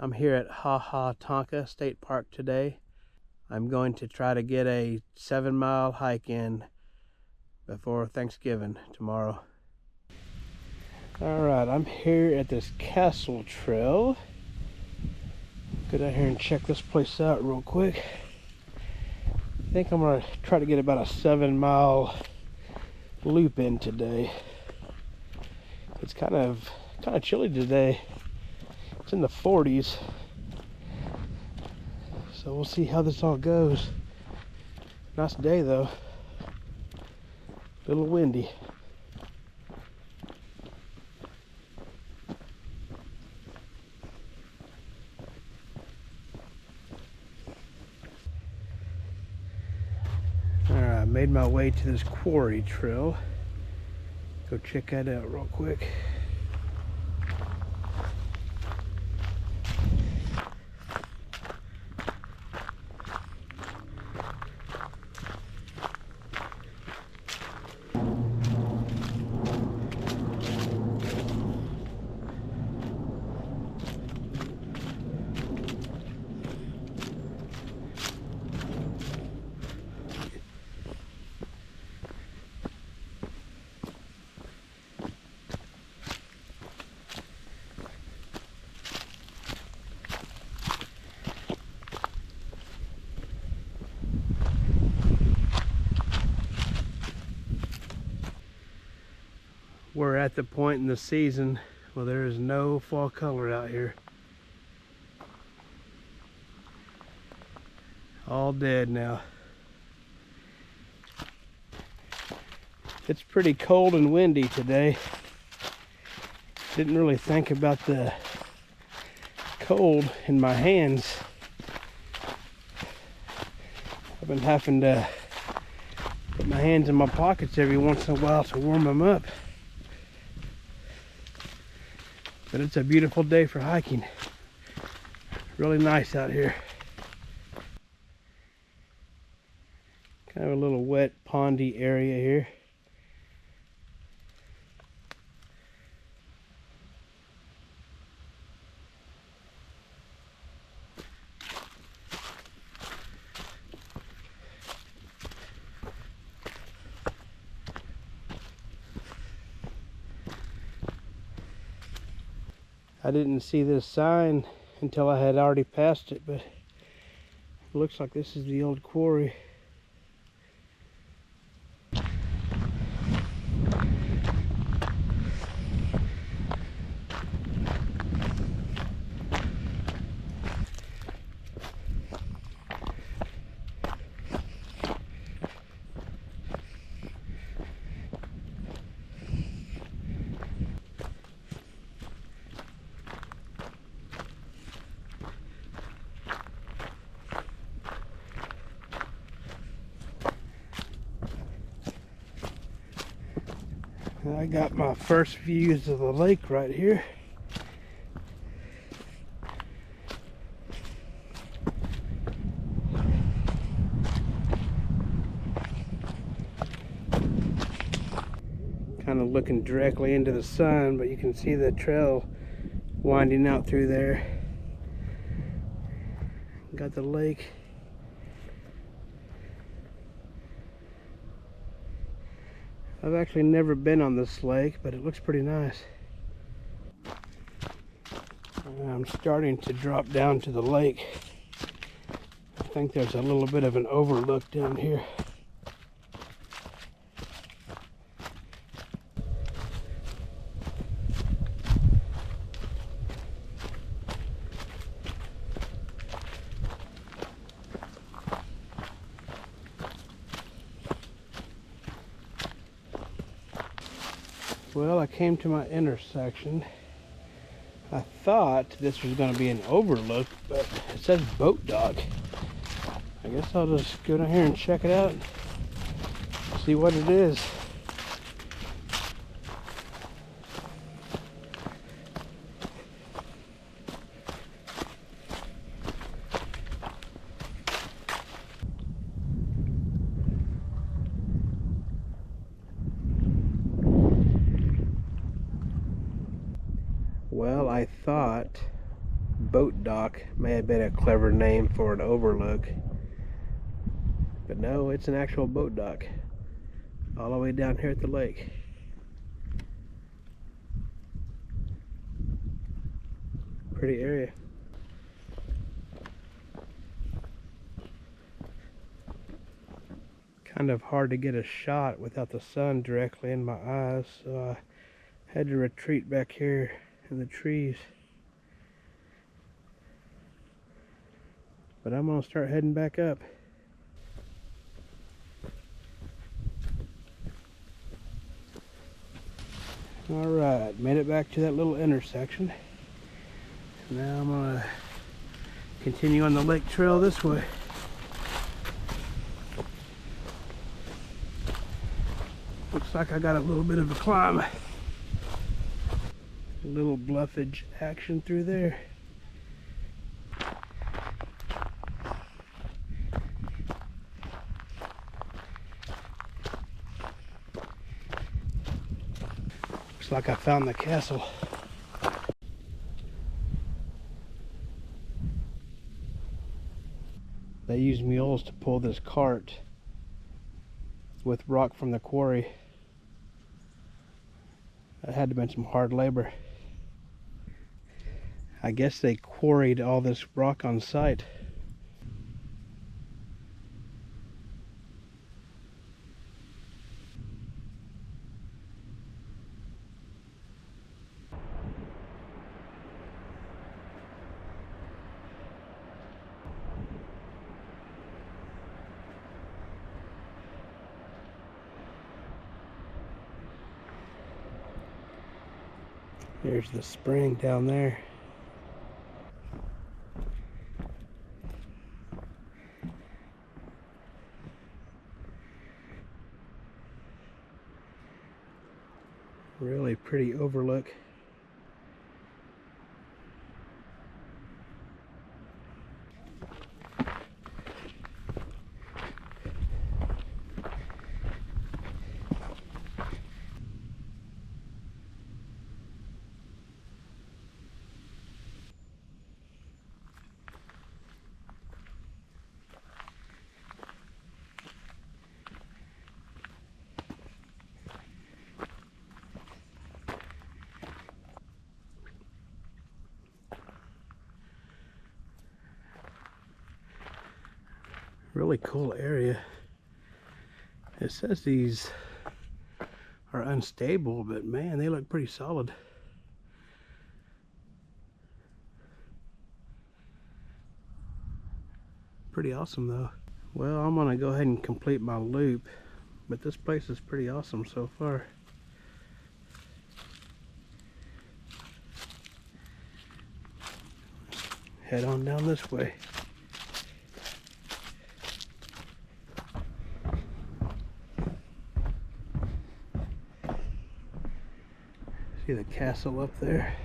I'm here at Tonka State Park today. I'm going to try to get a 7-mile hike in before Thanksgiving tomorrow. Alright, I'm here at this castle trail. Go down here and check this place out real quick. I think I'm going to try to get about a 7-mile loop in today. It's kind of chilly today. It's in the 40s. So we'll see how this all goes. Nice day though. A little windy. Alright, made my way to this Quarry trail. Go check that out real quick. We're at the point in the season where there is no fall color out here. All dead now. It's pretty cold and windy today. Didn't really think about the cold in my hands. I've been having to put my hands in my pockets every once in a while to warm them up. But it's a beautiful day for hiking. Really nice out here. Kind of a little wet, pondy area here. I didn't see this sign until I had already passed it, but it looks like this is the old quarry. I got my first views of the lake right here. Kind of looking directly into the sun, but you can see the trail winding out through there. Got the lake. I've actually never been on this lake, but it looks pretty nice. I'm starting to drop down to the lake. I think there's a little bit of an overlook down here. Well, I came to my intersection. I thought this was going to be an overlook, but it says boat dock. I guess I'll just go down here and check it out and see what it is. Well, I thought boat dock. May have been a clever name for an overlook. But no, it's an actual boat dock. All the way down here at the lake. Pretty area. Kind of hard to get a shot without the sun directly in my eyes, so I had to retreat back here in the trees. But I'm gonna start heading back up. Alright, made it back to that little intersection. Now I'm gonna continue on the lake trail this way. Looks like I got a little bit of a climb. A little bluffage action through there. Looks like I found the castle. They use mules to pull this cart with rock from the quarry. That had to have been some hard labor. I guess they quarried all this rock on site. There's the spring down there. Really pretty overlook. Really cool area. It says these are unstable, but man, they look pretty solid. Pretty awesome though. Well, I'm gonna go ahead and complete my loop, but this place is pretty awesome so far. Head on down this way. See the castle up there?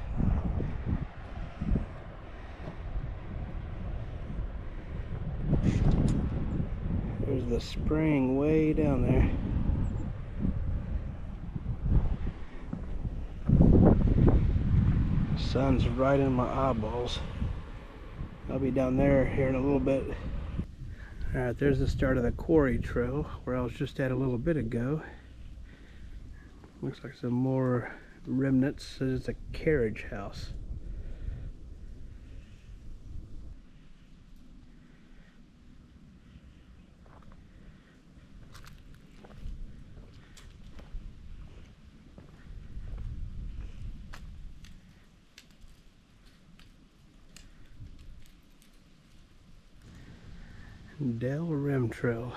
There's the spring way down there. Sun's right in my eyeballs. I'll be down there here in a little bit. Alright, there's the start of the Quarry Trail where I was just at a little bit ago. Looks like some more remnants. It's a carriage house. Dell Rim Trail.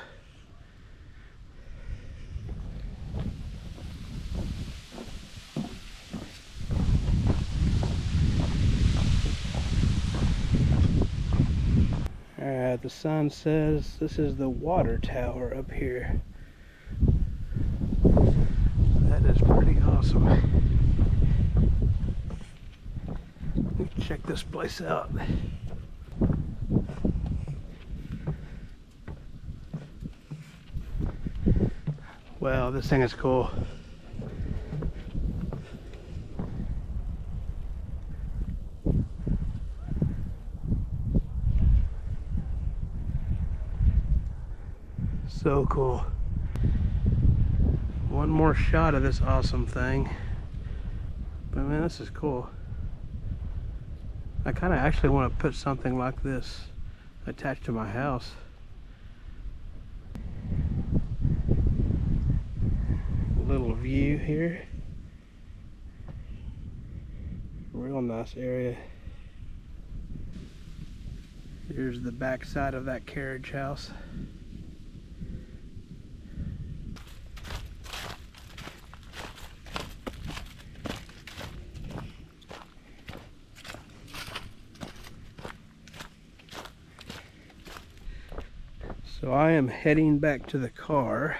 Alright, the sign says this is the water tower up here. That is pretty awesome. Let's check this place out. Wow, this thing is cool. So cool. One more shot of this awesome thing. But man, this is cool. I kind of actually want to put something like this attached to my house. Little view here. Real nice area. Here's the back side of that carriage house. So I am heading back to the car.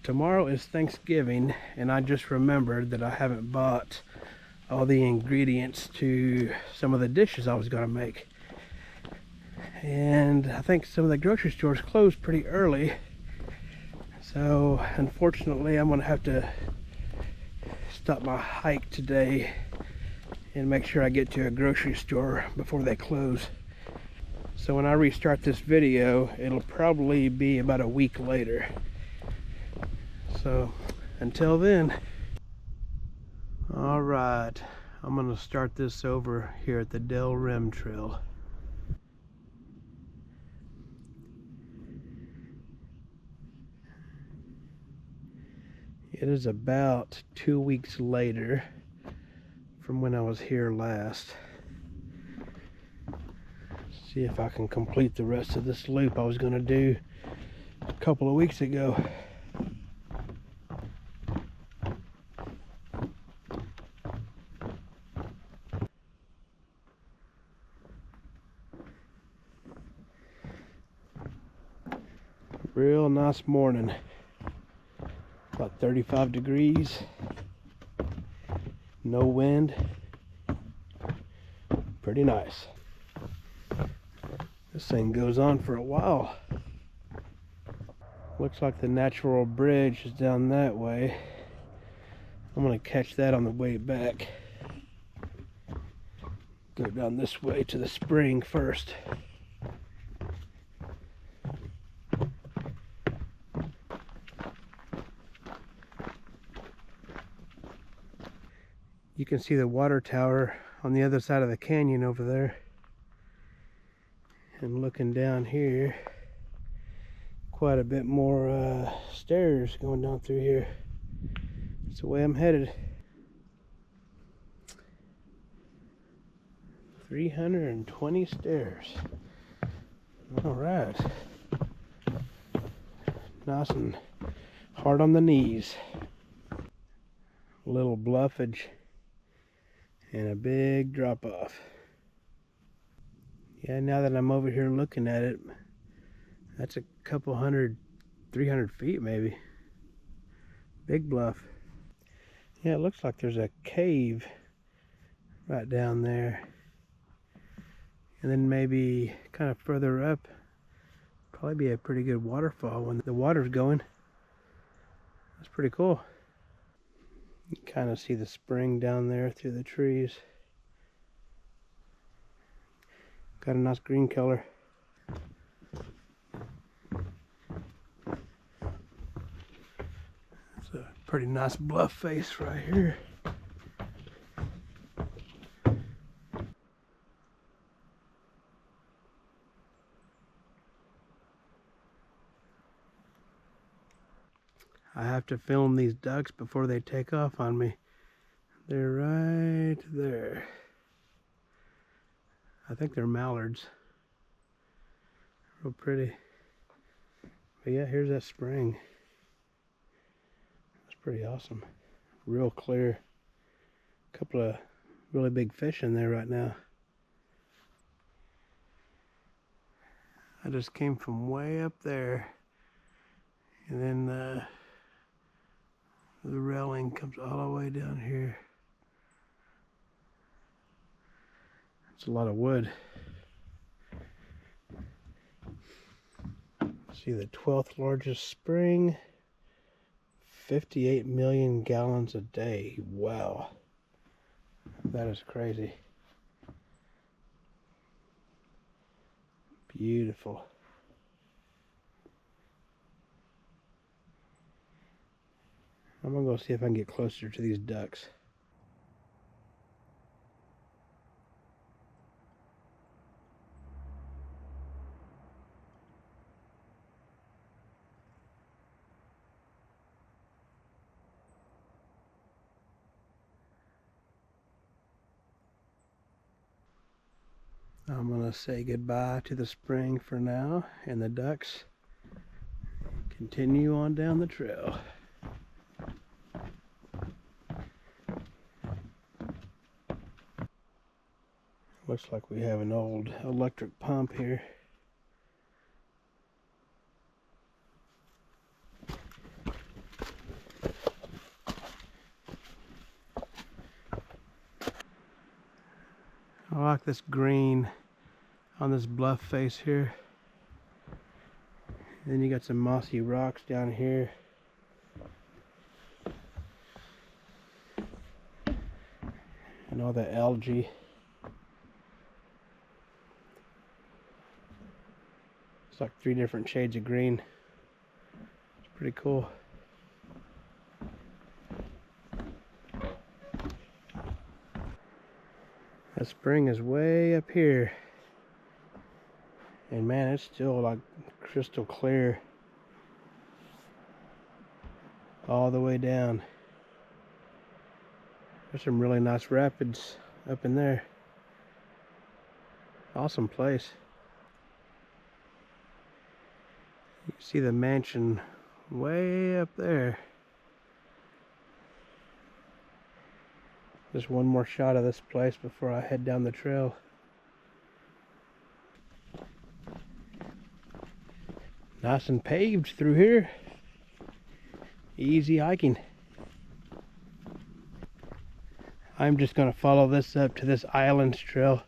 Tomorrow is Thanksgiving, and I just remembered that I haven't bought all the ingredients to some of the dishes I was going to make. And I think some of the grocery stores closed pretty early. So unfortunately, I'm going to have to stop my hike today and make sure I get to a grocery store before they close. So when I restart this video, it'll probably be about a week later. So until then, all right, I'm going to start this over here at the Dell Rim Trail. It is about 2 weeks later from when I was here last. See if I can complete the rest of this loop I was going to do a couple of weeks ago. Real nice morning. About 35 degrees. No wind. Pretty nice. This thing goes on for a while. Looks like the natural bridge is down that way. I'm gonna catch that on the way back. Go down this way to the spring first. You can see the water tower on the other side of the canyon over there. And looking down here, quite a bit more stairs going down through here. That's the way I'm headed. 320 stairs. All right. Nice and hard on the knees. A little bluffage and a big drop off. Yeah, now that I'm over here looking at it, that's a couple 300 feet maybe. Big bluff. Yeah, it looks like there's a cave right down there. And then maybe kind of further up, probably be a pretty good waterfall when the water's going. That's pretty cool. You can kind of see the spring down there through the trees. Got a nice green color. It's a pretty nice bluff face right here. I have to film these ducks before they take off on me. They're right there. I think they're mallards. Real pretty. But yeah, here's that spring. That's pretty awesome. Real clear. Couple of really big fish in there right now. I just came from way up there. And then the railing comes all the way down here. It's a lot of wood. See the 12th largest spring. 58 million gallons a day. Wow. That is crazy. Beautiful. I'm gonna go see if I can get closer to these ducks. I'm gonna say goodbye to the spring for now, and the ducks continue on down the trail. Looks like we have an old electric pump here. I like this green on this bluff face here. Then you got some mossy rocks down here. And all the algae. It's like 3 different shades of green. It's pretty cool. The spring is way up here. And man, it's still like crystal clear all the way down. There's some really nice rapids up in there. Awesome place. You can see the mansion way up there. Just one more shot of this place before I head down the trail. Nice and paved through here. Easy hiking. I'm just going to follow this up to this island trail.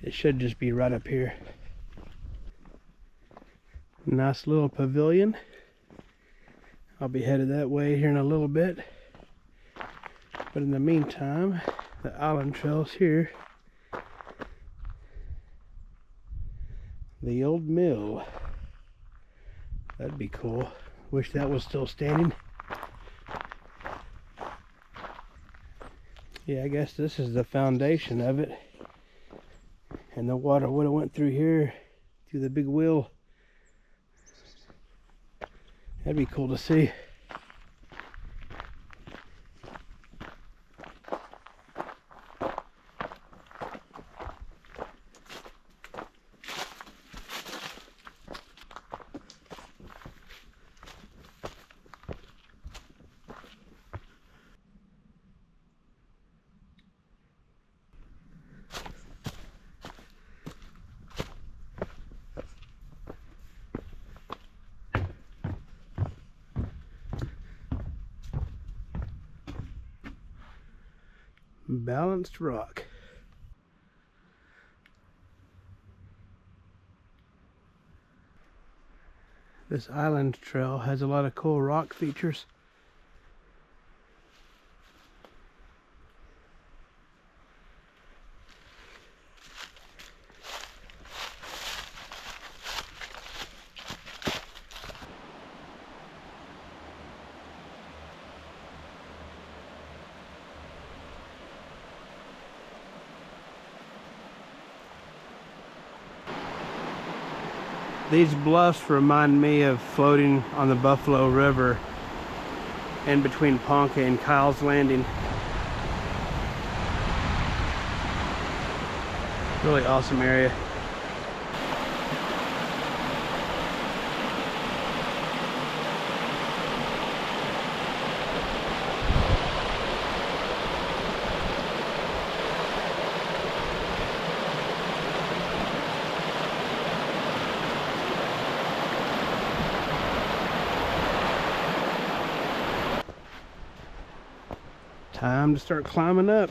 It should just be right up here. Nice little pavilion. I'll be headed that way here in a little bit. But in the meantime, the island trail's here. The old mill. That'd be cool. Wish that was still standing. Yeah, I guess this is the foundation of it. And the water would have went through here, through the big wheel. That'd be cool to see. Balanced rock. This island trail has a lot of cool rock features. These bluffs remind me of floating on the Buffalo River in between Tonka and Kyle's Landing. Really awesome area. Time to start climbing up.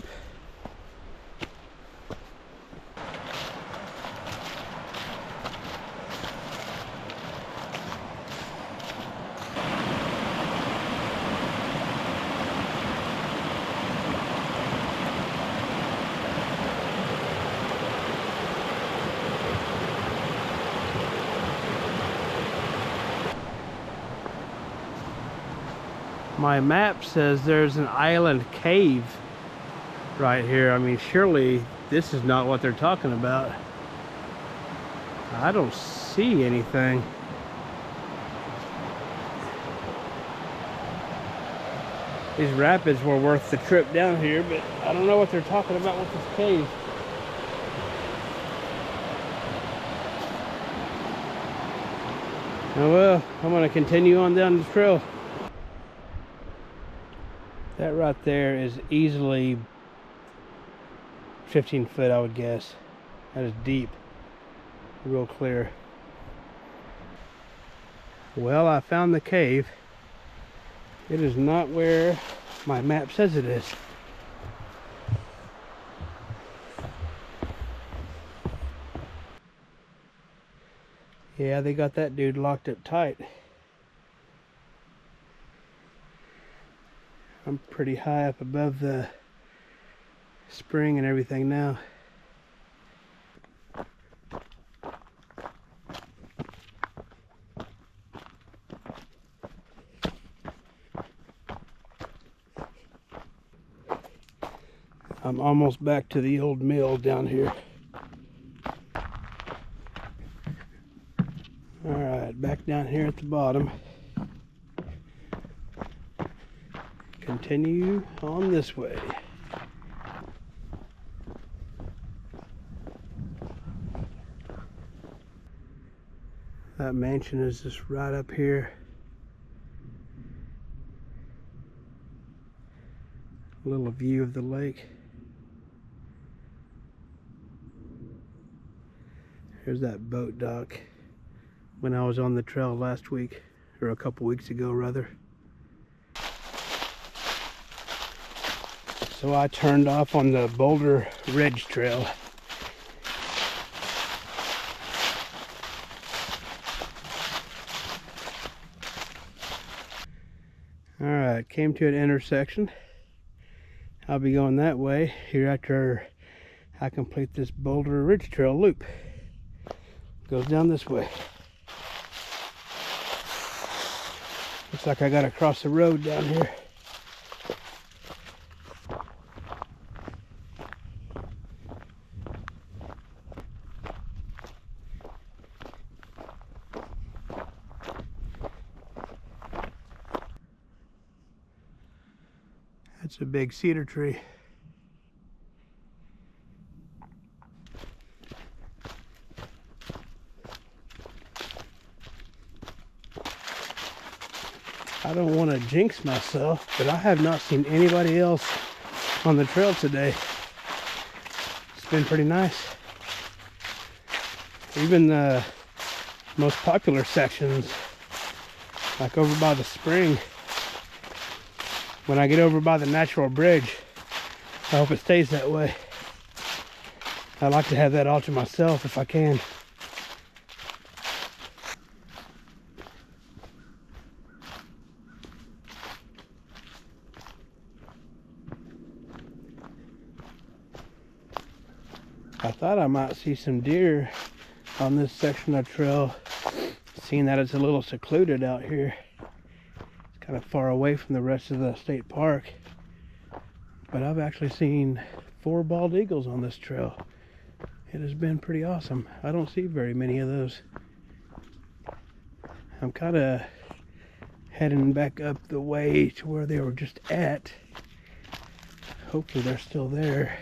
I'm My map says there's an island cave right here. I mean, surely this is not what they're talking about. I don't see anything. These rapids were worth the trip down here, but I don't know what they're talking about with this cave. Oh well, I'm gonna continue on down the trail. That right there is easily 15 foot, I would guess. That is deep, real clear. Well, I found the cave. It is not where my map says it is. Yeah, they got that dude locked up tight. I'm pretty high up above the spring and everything now. I'm almost back to the old mill down here. Alright, back down here at the bottom. Continue on this way. That mansion is just right up here. A little view of the lake. Here's that boat dock when I was on the trail last week, or a couple weeks ago rather. So I turned off on the Boulder Ridge trail. Alright, came to an intersection. I'll be going that way here after I complete this Boulder Ridge trail loop. Goes down this way. Looks like I gotta cross the road down here. That's a big cedar tree. I don't want to jinx myself, but I have not seen anybody else on the trail today. It's been pretty nice. Even the most popular sections, like over by the spring, when I get over by the natural bridge, I hope it stays that way. I like to have that all to myself if I can. I thought I might see some deer on this section of trail, seeing that it's a little secluded out here. It's kind of far away from the rest of the state park. But I've actually seen 4 bald eagles on this trail. It has been pretty awesome. I don't see very many of those. I'm kind of heading back up the way to where they were just at. Hopefully they're still there.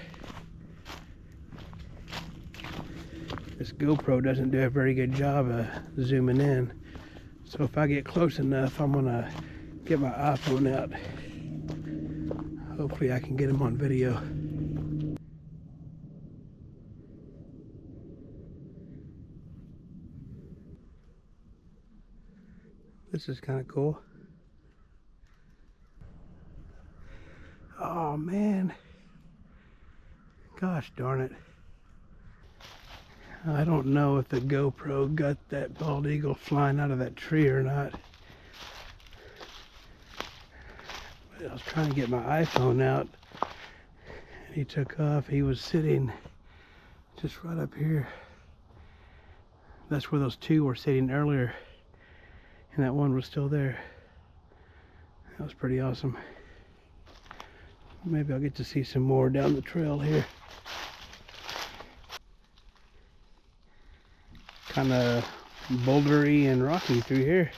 This GoPro doesn't do a very good job of zooming in. So if I get close enough, I'm gonna get my iPhone out. Hopefully I can get them on video. This is kind of cool. Oh man. Gosh darn it. I don't know if the GoPro got that bald eagle flying out of that tree or not. But I was trying to get my iPhone out and he took off. He was sitting just right up here. That's where those 2 were sitting earlier, and that one was still there. That was pretty awesome. Maybe I'll get to see some more down the trail here. Kind of bouldery and rocky through here.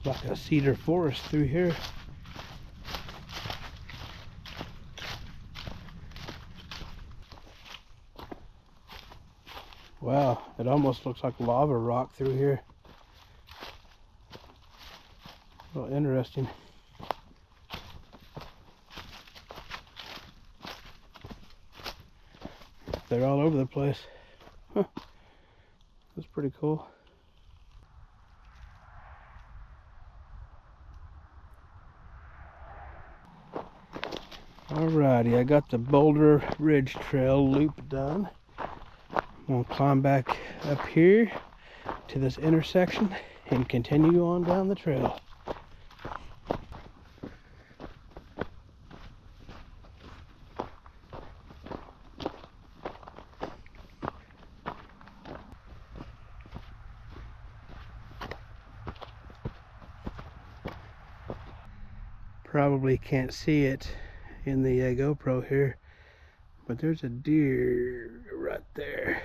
Like a cedar forest through here. Wow, it almost looks like lava rock through here. Well, interesting. They're all over the place. Huh. That's pretty cool. Alrighty, I got the Boulder Ridge trail loop done. I'm gonna climb back up here to this intersection and continue on down the trail. Probably can't see it in the GoPro here, but there's a deer right there,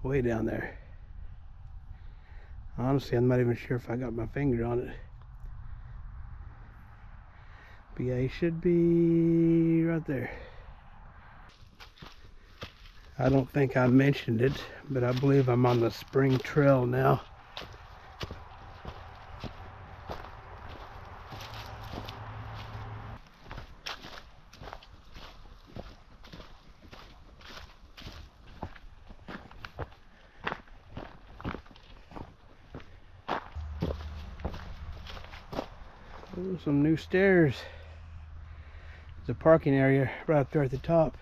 way down there. Honestly, I'm not even sure if I got my finger on it, but yeah, he should be right there. I don't think I mentioned it, but I believe I'm on the spring trail now. Ooh, some new stairs. There's a parking area right up there at the top.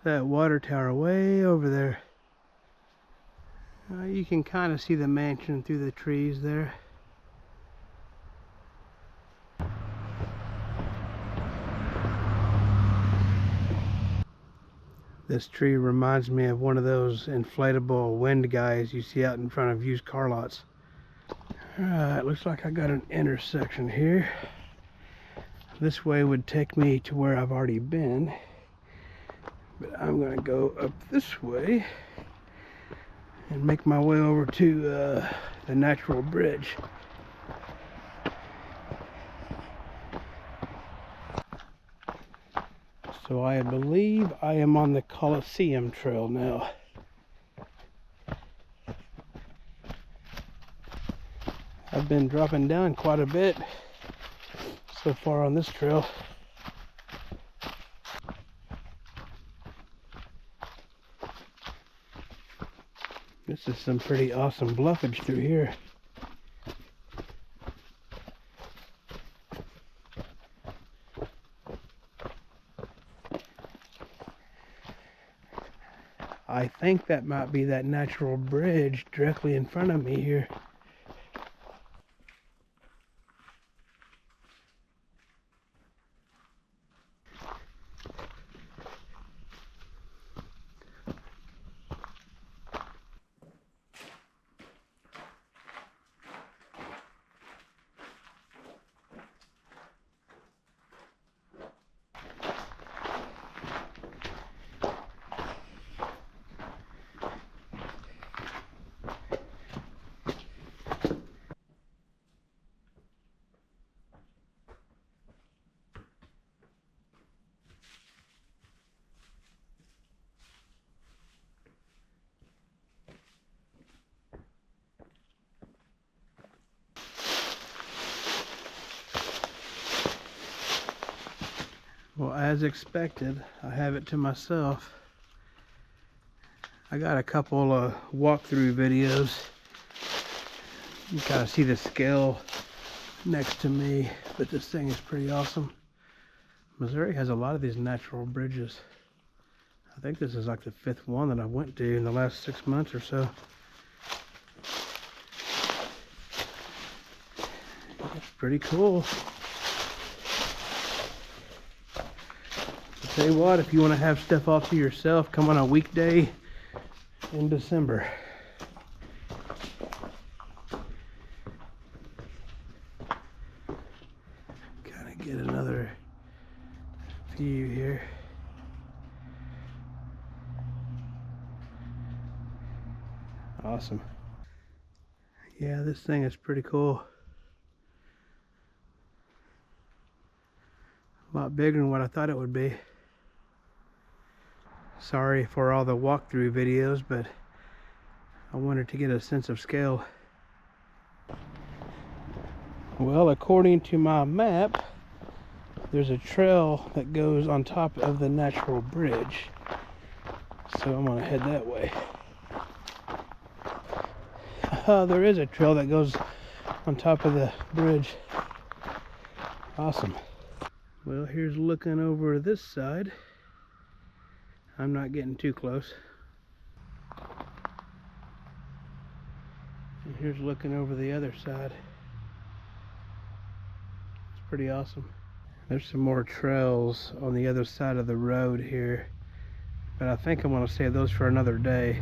That water tower way over there. You can kind of see the mansion through the trees there. This tree reminds me of one of those inflatable wind guys you see out in front of used car lots. Alright, looks like I got an intersection here. This way would take me to where I've already been, but I'm going to go up this way and make my way over to the natural bridge. So I believe I am on the Colosseum Trail now. I've been dropping down quite a bit so far on this trail. This is some pretty awesome bluffage through here. I think that might be that natural bridge directly in front of me here. Well, as expected, I have it to myself. I got a couple of walkthrough videos. You kind of see the scale next to me, but this thing is pretty awesome. Missouri has a lot of these natural bridges. I think this is like the 5th one that I went to in the last 6 months or so. It's pretty cool. I'll tell you what, if you want to have stuff all to yourself, come on a weekday in December. Kind of get another view here. Awesome. Yeah, this thing is pretty cool. A lot bigger than what I thought it would be. Sorry for all the walkthrough videos, but I wanted to get a sense of scale. Well, according to my map, there's a trail that goes on top of the natural bridge. So I'm gonna head that way. There is a trail that goes on top of the bridge. Awesome. Well, here's looking over this side. I'm not getting too close. And here's looking over the other side. It's pretty awesome. There's some more trails on the other side of the road here, but I think I'm going to save those for another day.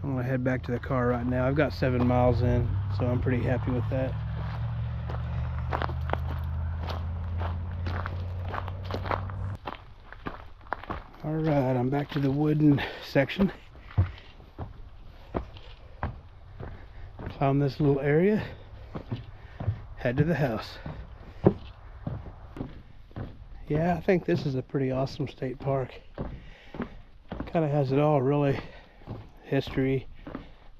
I'm going to head back to the car right now. I've got 7 miles in, so I'm pretty happy with that. Alright, I'm back to the wooden section. Climb this little area, head to the house. Yeah, I think this is a pretty awesome state park. Kind of has it all, really. History.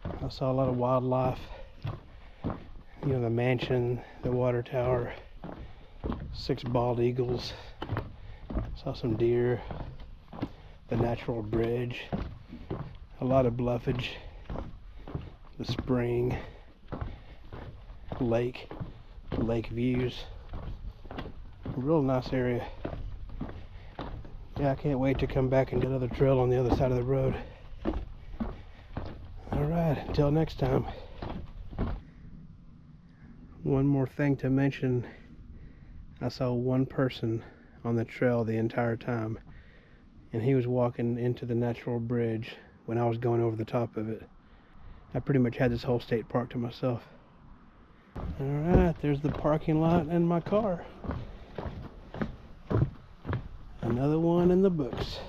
I saw a lot of wildlife. You know, the mansion, the water tower, 6 bald eagles. Saw some deer. The natural bridge. A lot of bluffage. The spring. Lake views. A real nice area. Yeah, I can't wait to come back and do another trail on the other side of the road. Alright, until next time. One more thing to mention. I saw one person on the trail the entire time, and he was walking into the natural bridge when I was going over the top of it. I pretty much had this whole state park to myself. Alright, there's the parking lot and my car. Another one in the books.